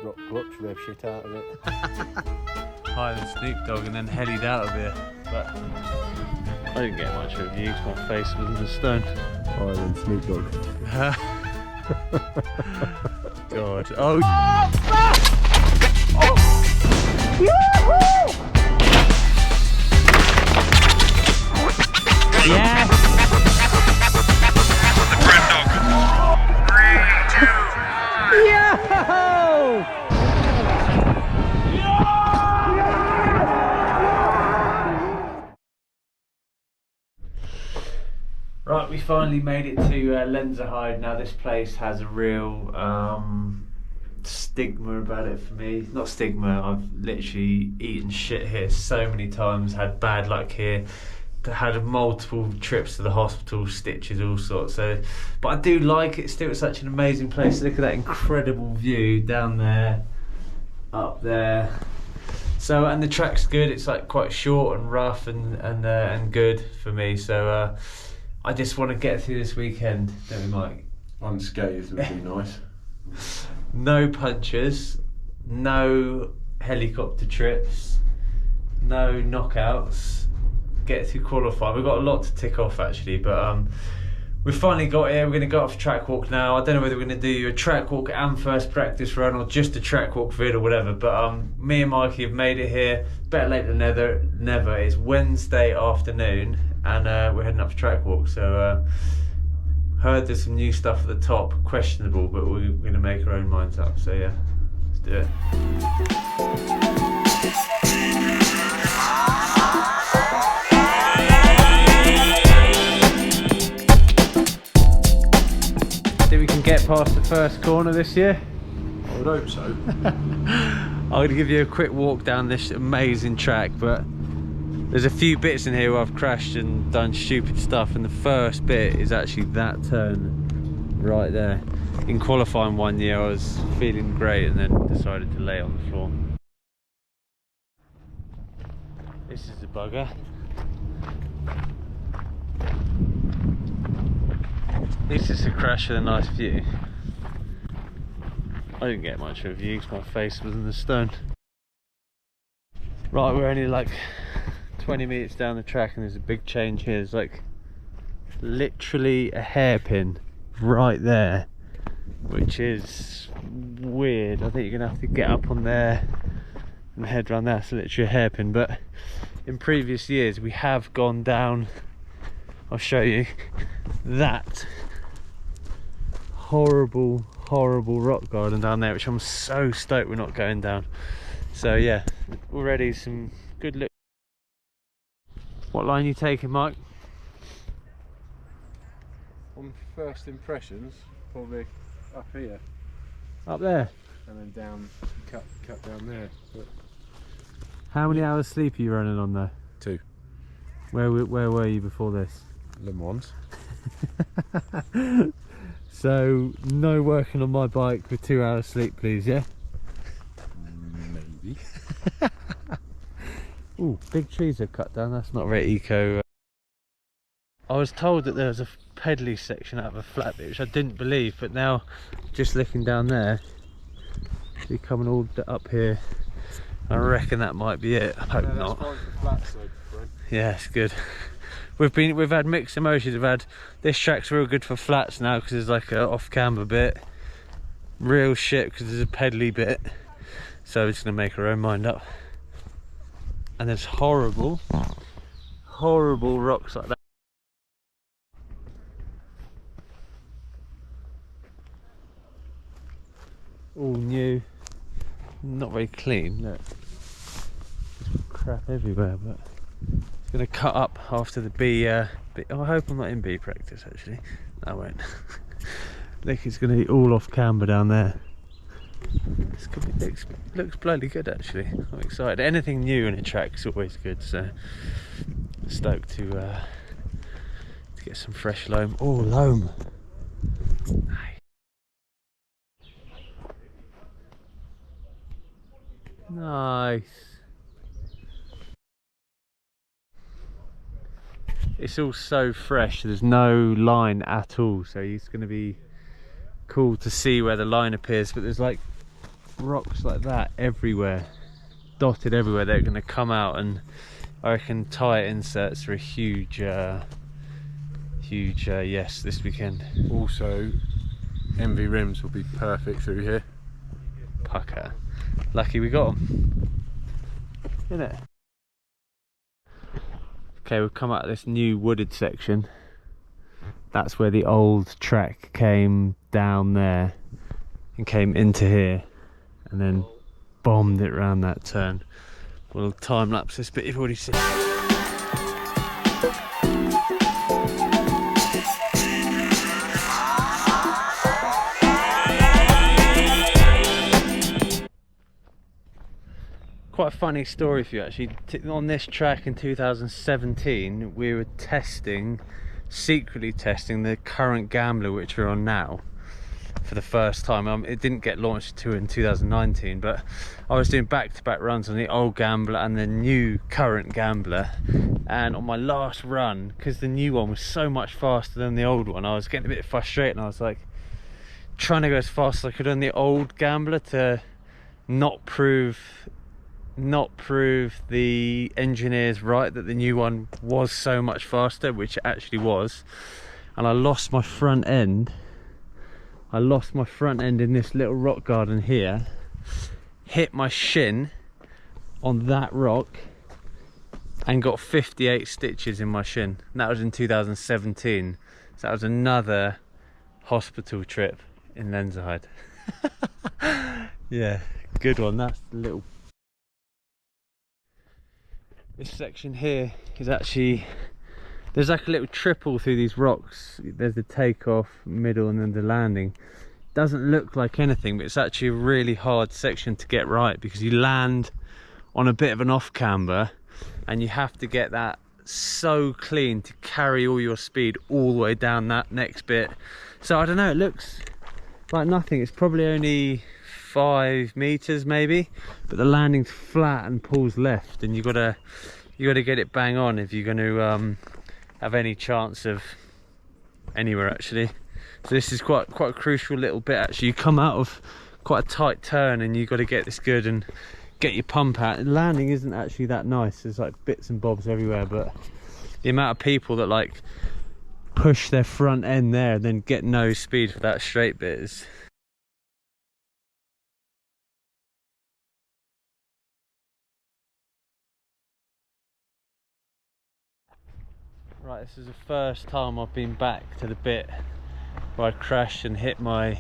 drop clutch, rev shit out of it. Higher than Snoop Dogg and then hellied out of here. But I didn't get much of a view because my face was in the stone. Higher than Snoop Dogg. God. Oh! Yes! Right, we finally made it to Lenzerheide. Now this place has a real stigma about it for me. Not stigma, I've literally eaten shit here so many times, had bad luck here, had multiple trips to the hospital, stitches, all sorts. So, but I do like it still. It's such an amazing place. Look at that incredible view down there, up there. So, and the track's good. It's like quite short and rough and good for me. So I just want to get through this weekend, don't we, Mike? Unscathed would be nice. No punches, no helicopter trips, no knockouts. Get through qualifying. We've got a lot to tick off actually, but we've finally got here. We're going to go off a track walk now. I don't know whether we're going to do a track walk and first practice run or just a track walk vid or whatever, but me and Mikey have made it here. Better late than never. It's Wednesday afternoon and we're heading up for track walk. So heard there's some new stuff at the top, questionable, but we're going to make our own minds up. So yeah, let's do it. Think we can get past the first corner this year? I would hope so. I'm going to give you a quick walk down this amazing track, but there's a few bits in here where I've crashed and done stupid stuff, and the first bit is actually that turn right there. In qualifying 1 year I was feeling great and then decided to lay on the floor. This is the bugger. This is a crash with a nice view. I didn't get much of a view because my face was in the stone. Right, we're only like 20 minutes down the track and there's a big change here. There's like literally a hairpin right there, which is weird. I think you're gonna have to get up on there and head around there. It's literally a hairpin, but in previous years we have gone down, I'll show you, that horrible rock garden down there, which I'm so stoked we're not going down. So yeah, already some good look. What line are you taking, Mike? On first impressions, probably up here. Up there? And then down, cut down there. But how many hours sleep are you running on there? 2. Where were you before this? Le Mans. So no working on my bike with 2 hours sleep, please, yeah? Maybe. Ooh, big trees have cut down. That's not very eco. I was told that there was a pedally section out of a flat bit, which I didn't believe, but now just looking down there, we're coming all up here. I reckon that might be it. I hope not. Fine for flats, though, Brent. Yeah, it's good. We've had mixed emotions. We've had, this track's real good for flats now because there's like a off camber bit. Real shit because there's a pedally bit. So we're just gonna make our own mind up. And there's horrible rocks like that. All new, not very clean. Look, there's crap everywhere, but it's going to cut up after the B. Oh, I hope I'm not in B practice actually. No, I won't. Look, it's going to be all off camber down there. This could be, looks bloody good actually. I'm excited. Anything new in a track is always good, so stoked to get some fresh loam. Oh, loam. Nice. It's all so fresh, there's no line at all, so it's going to be cool to see where the line appears, but there's like rocks like that everywhere, dotted everywhere. They're going to come out, and I reckon tyre inserts are a huge yes this weekend. Also, MV rims will be perfect through here. Pucker. Lucky we got them. Isn't it? Okay, we've come out of this new wooded section. That's where the old track came down there and came into here and then bombed it around that turn. We'll time lapse this bit, you've already seen. Quite a funny story for you actually. On this track in 2017 we were secretly testing the current Gambler which we're on now for the first time. It didn't get launched in 2019, but I was doing back-to-back runs on the old Gambler and the new current Gambler, and on my last run, because the new one was so much faster than the old one, I was getting a bit frustrated, and I was like trying to go as fast as I could on the old Gambler to not prove the engineers right that the new one was so much faster, which it actually was. And I lost my front end. In this little rock garden here, hit my shin on that rock and got 58 stitches in my shin. And that was in 2017, so that was another hospital trip in Lenzerheide. Yeah, good one. That's the little. This section here is actually, there's like a little triple through these rocks. There's the takeoff, middle, and then the landing. Doesn't look like anything, but it's actually a really hard section to get right because you land on a bit of an off camber and you have to get that so clean to carry all your speed all the way down that next bit. So I don't know, it looks like nothing. It's probably only 5 meters maybe, but the landing's flat and pulls left, and you gotta get it bang on if you're going to have any chance of anywhere actually. So this is quite a crucial little bit actually. You come out of quite a tight turn and you've got to get this good and get your pump out. And landing isn't actually that nice, there's like bits and bobs everywhere, but the amount of people that like push their front end there and then get no speed for that straight bit is. Right, this is the first time I've been back to the bit where I crashed and hit my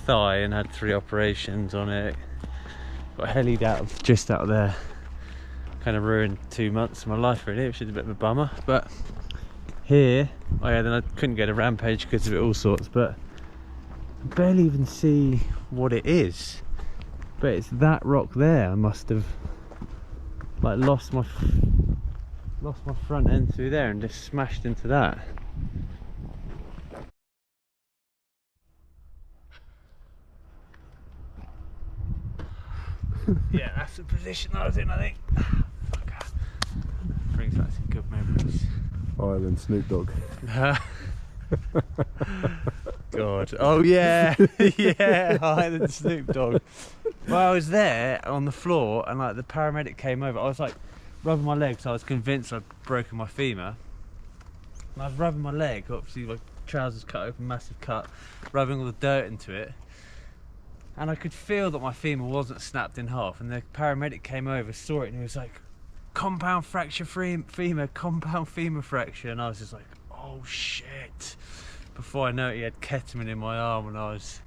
thigh and had 3 operations on it. Got helied out just out of there. Kind of ruined 2 months of my life really, which is a bit of a bummer. But here, oh yeah, then I couldn't get a rampage because of it all sorts, but I barely even see what it is. But it's that rock there. I must have like lost my front end through there and just smashed into that. Yeah, that's the position I was in, I think. Fucker. Brings back some good memories. Island Snoop Dogg. God. Oh yeah. Yeah, Island Snoop Dogg. Well, I was there on the floor and like the paramedic came over. I was like rubbing my leg, so I was convinced I'd broken my femur. And I was rubbing my leg, obviously my trousers cut open, massive cut, rubbing all the dirt into it. And I could feel that my femur wasn't snapped in half, and the paramedic came over, saw it, and he was like, compound fracture femur, compound femur fracture. And I was just like, oh shit. Before I know it, he had ketamine in my arm and I was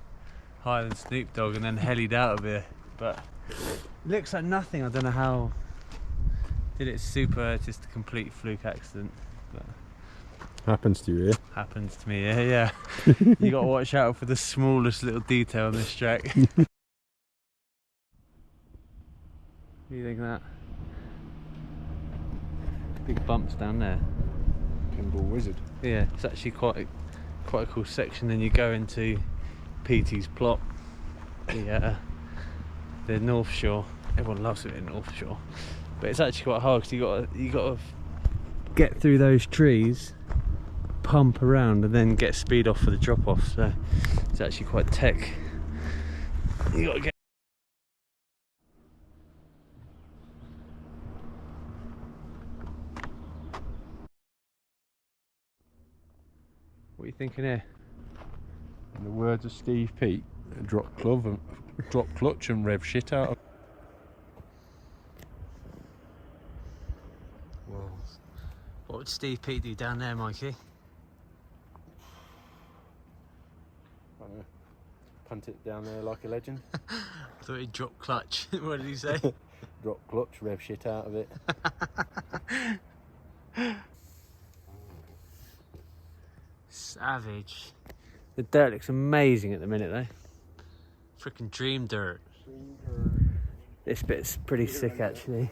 higher than Snoop Dogg and then helied out of here. But it looks like nothing. I don't know how. Did it super, just a complete fluke accident. But happens to you here. Happens to me, yeah. You got to watch out for the smallest little detail on this track. What do you think of that? Big bumps down there. Pinball wizard. Yeah, it's actually quite a cool section. Then you go into PT's plot, the North Shore. Everyone loves it in North Shore, but it's actually quite hard because you got to get through those trees, pump around and then get speed off for the drop off, so it's actually quite tech. You gotta get. What are you thinking here? In the words of Steve Pete, drop clutch and rev shit out of. Whoa. What would Steve Pete do down there, Mikey? I don't know. Punt it down there like a legend. I thought he'd drop clutch. What did he say? Drop clutch, rev shit out of it. Savage. The dirt looks amazing at the minute though. Freaking dream dirt. This bit's pretty sick actually.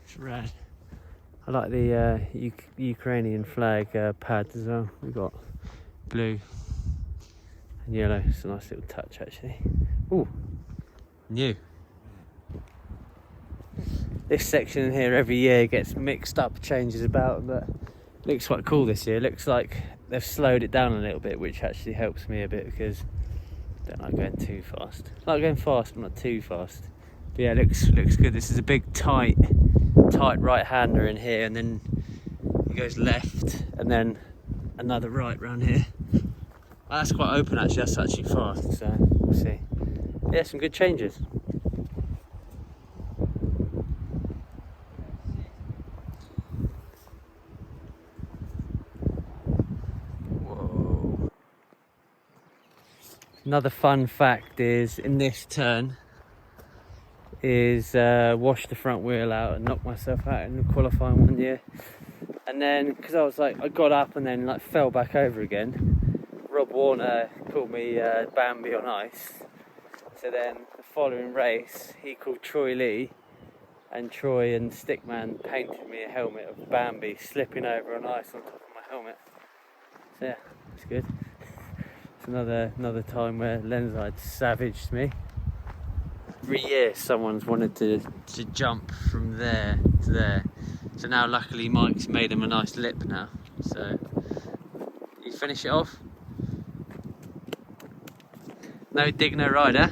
It's rad. I like the Ukrainian flag pads as well. We've got blue and yellow. It's a nice little touch actually. Ooh, new. This section in here every year gets mixed up, changes about, but it looks quite cool this year. It looks like they've slowed it down a little bit, which actually helps me a bit because I don't like going too fast. I like going fast, but not too fast. But yeah, it looks good. This is a big tight right-hander in here, and then it goes left, and then another right round here. Oh, that's quite open actually. That's actually fast. So we'll see. Yeah, some good changes. Another fun fact is in this turn is washed the front wheel out and knocked myself out in qualifying one year, and then because I was like, I got up and then like fell back over again. Rob Warner called me Bambi on ice, so then the following race he called Troy Lee, and Troy and Stickman painted me a helmet of Bambi slipping over on ice on top of my helmet. So yeah, it's good. Another time where Lenzerheide savaged me. Every year someone's wanted to jump from there to there. So now luckily Mike's made him a nice lip now. So you finish it off. No dig, no rider.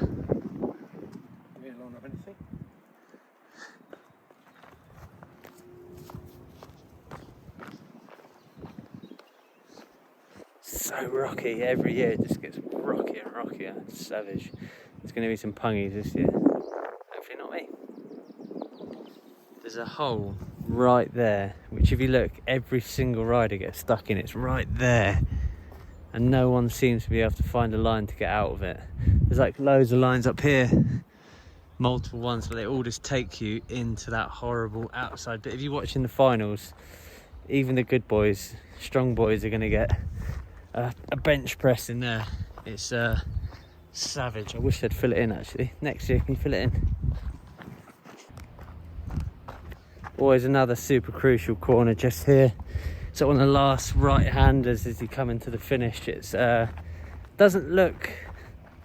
So rocky, every year it just gets rockier and rockier. It's savage. There's going to be some pungies this year. Hopefully not me. There's a hole right there, which if you look, every single rider gets stuck in. It's right there. And no one seems to be able to find a line to get out of it. There's like loads of lines up here. Multiple ones, but they all just take you into that horrible outside. But if you're watching the finals, even the good boys, strong boys, are going to get a bench press in there. It's savage. I wish they'd fill it in actually. Next year, can you fill it in? Always another super crucial corner just here. So one of the last right-handers as you come into the finish. It's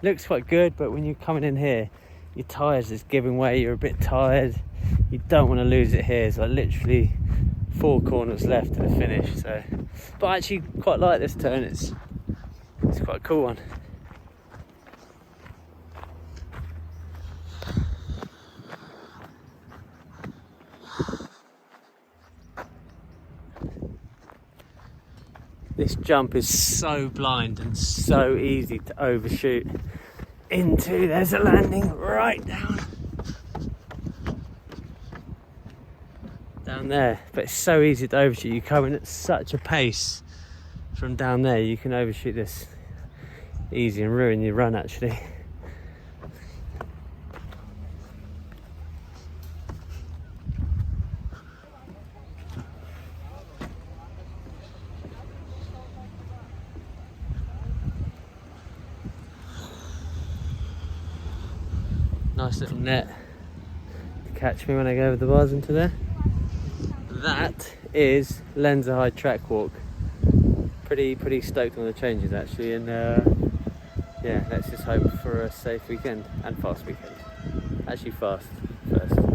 looks quite good, but when you're coming in here, your tyres is giving way. You're a bit tired. You don't want to lose it here. It's like literally 4 corners left to the finish. So, but I actually quite like this turn. It's quite a cool one. This jump is so blind and so easy to overshoot into. There's a landing right down there, but it's so easy to overshoot. You come in at such a pace from down there, you can overshoot this easy and ruin your run actually. Nice little net to catch me when I go over the bars into there. That is Lenzerheide track walk. Pretty stoked on the changes actually, and yeah, let's just hope for a safe weekend and fast weekend. Actually fast first.